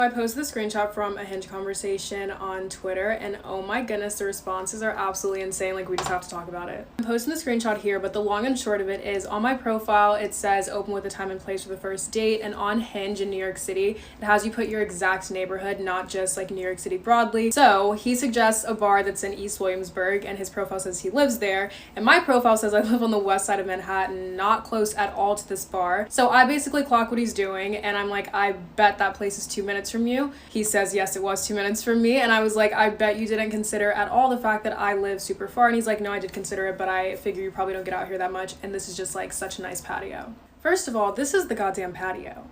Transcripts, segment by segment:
I posted the screenshot from a Hinge conversation on Twitter, and oh my goodness, the responses are absolutely insane. Like, we just have to talk about it. I'm posting the screenshot here, but the long and short of it is, on my profile it says open with a time and place for the first date, and on Hinge in New York City it has you put your exact neighborhood, not just like New York City broadly. So he suggests a bar that's in East Williamsburg, and his profile says he lives there, and my profile says I live on the west side of Manhattan, not close at all to this bar. So I basically clock what he's doing, and I'm like, I bet that place is 2 minutes from you. He says yes, it was 2 minutes from me, and I was like, I bet you didn't consider at all the fact that I live super far. And he's like, no, I did consider it, but I figure you probably don't get out here that much, and this is just like such a nice patio. First of all, this is the goddamn patio.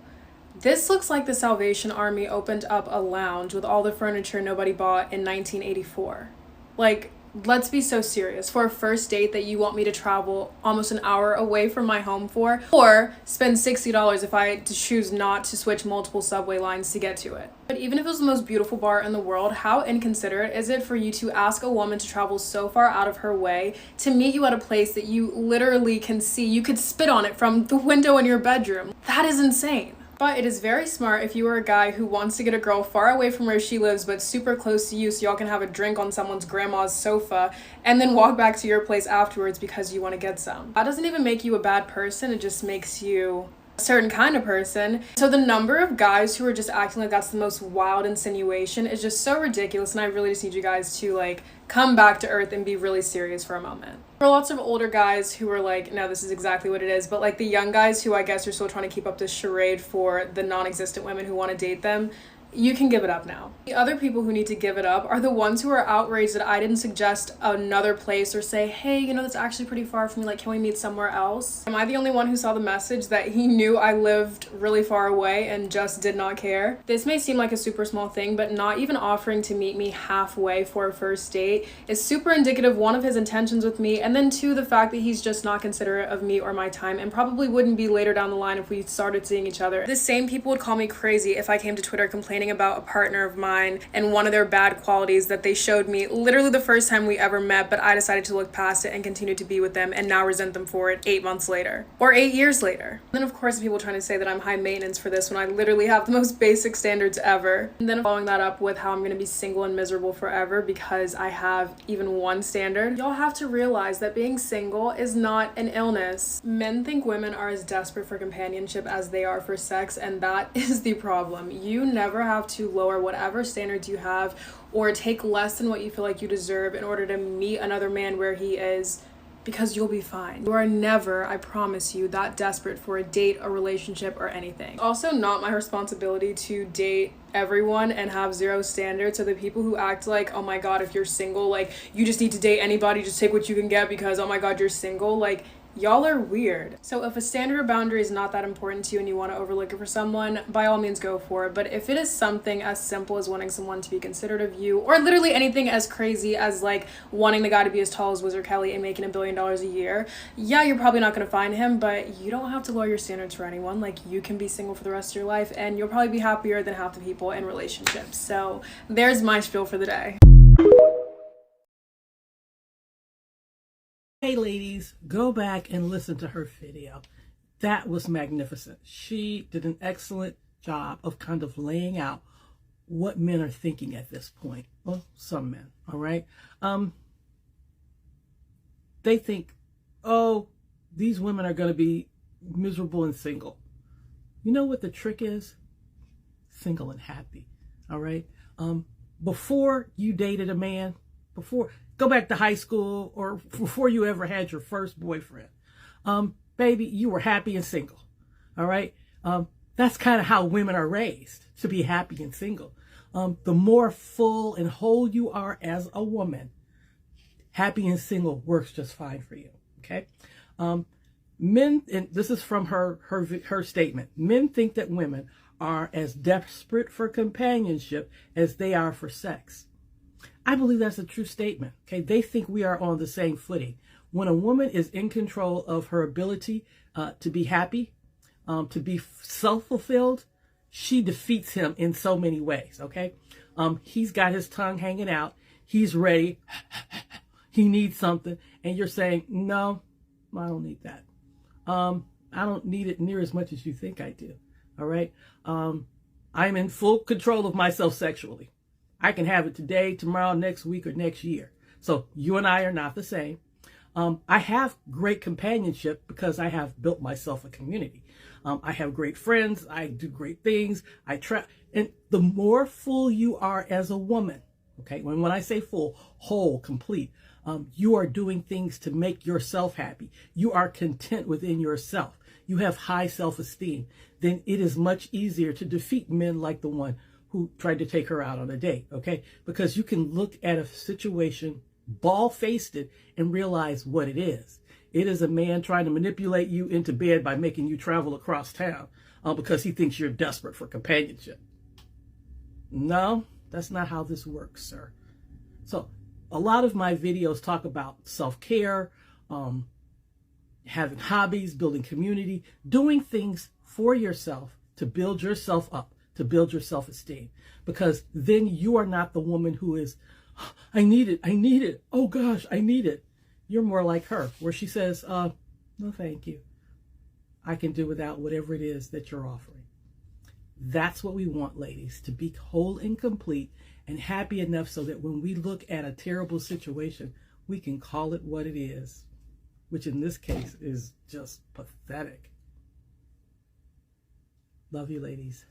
This looks like the Salvation Army opened up a lounge with all the furniture nobody bought in 1984. Like, let's be so serious. For a first date that you want me to travel almost an hour away from my home for, or spend $60 if I choose not to switch multiple subway lines to get to it. But even if it was the most beautiful bar in the world, how inconsiderate is it for you to ask a woman to travel so far out of her way to meet you at a place that you literally can see? You could spit on it from the window in your bedroom. That is insane. But it is very smart if you are a guy who wants to get a girl far away from where she lives but super close to you, so y'all can have a drink on someone's grandma's sofa and then walk back to your place afterwards because you want to get some. That doesn't even make you a bad person, it just makes you a certain kind of person. So the number of guys who are just acting like that's the most wild insinuation is just so ridiculous, and I really just need you guys to like come back to earth and be really serious for a moment. There are lots of older guys who are like, no, this is exactly what it is, but like the young guys who I guess are still trying to keep up this charade for the non-existent women who want to date them, you can give it up now. The other people who need to give it up are the ones who are outraged that I didn't suggest another place or say, hey, you know, that's actually pretty far from me, like, can we meet somewhere else? Am I the only one who saw the message that he knew I lived really far away and just did not care? This may seem like a super small thing, but not even offering to meet me halfway for a first date is super indicative, one, of his intentions with me, and then two, the fact that he's just not considerate of me or my time, and probably wouldn't be later down the line if we started seeing each other. The same people would call me crazy if I came to Twitter complaining about a partner of mine and one of their bad qualities that they showed me literally the first time we ever met, but I decided to look past it and continue to be with them and now resent them for it 8 months later or 8 years later. And then of course people trying to say that I'm high maintenance for this when I literally have the most basic standards ever. And then following that up with how I'm gonna be single and miserable forever because I have even one standard. Y'all have to realize that being single is not an illness. Men think women are as desperate for companionship as they are for sex, and that is the problem. You never have to lower whatever standards you have or take less than what you feel like you deserve in order to meet another man where he is, because you'll be fine. You are never, I promise you, that desperate for a date, a relationship, or anything. Also, not my responsibility to date everyone and have zero standards. So the people who act like, oh my god, if you're single, like, you just need to date anybody, just take what you can get because, oh my god, you're single, like, y'all are weird. So if a standard or boundary is not that important to you and you want to overlook it for someone, by all means go for it. But if it is something as simple as wanting someone to be considerate of you, or literally anything as crazy as like wanting the guy to be as tall as Wizard Kelly and making $1 billion a year, yeah, you're probably not going to find him, but you don't have to lower your standards for anyone. Like, you can be single for the rest of your life and you'll probably be happier than half the people in relationships. So there's my spiel for the day. Hey ladies, go back and listen to her video. That was magnificent. She did an excellent job of kind of laying out what men are thinking at this point. Well, some men, all right? They think, oh, these women are going to be miserable and single. You know what the trick is? Single and happy, all right? Before you dated a man, go back to high school or before you ever had your first boyfriend, baby, you were happy and single. All right. That's kind of how women are raised, to be happy and single. The more full and whole you are as a woman, happy and single works just fine for you. Okay. Men, and this is from her statement, men think that women are as desperate for companionship as they are for sex. I believe that's a true statement. Okay, they think we are on the same footing. When a woman is in control of her ability to be happy, to be self-fulfilled, she defeats him in so many ways. Okay, he's got his tongue hanging out. He's ready. He needs something, and you're saying, no, I don't need that. I don't need it near as much as you think I do. All right. I'm in full control of myself sexually. I can have it today, tomorrow, next week, or next year. So you and I are not the same. I have great companionship because I have built myself a community. I have great friends. I do great things. I try. And the more full you are as a woman, okay, when I say full, whole, complete, you are doing things to make yourself happy. You are content within yourself. You have high self-esteem. Then it is much easier to defeat men like the one who tried to take her out on a date, okay? Because you can look at a situation, ball-faced it, and realize what it is. It is a man trying to manipulate you into bed by making you travel across town because he thinks you're desperate for companionship. No, that's not how this works, sir. So a lot of my videos talk about self-care, having hobbies, building community, doing things for yourself to build yourself up, to build your self-esteem. Because then you are not the woman who is, I need it. Oh gosh, I need it. You're more like her, where she says, no, thank you. I can do without whatever it is that you're offering. That's what we want, ladies, to be whole and complete and happy enough so that when we look at a terrible situation, we can call it what it is, which in this case is just pathetic. Love you, ladies.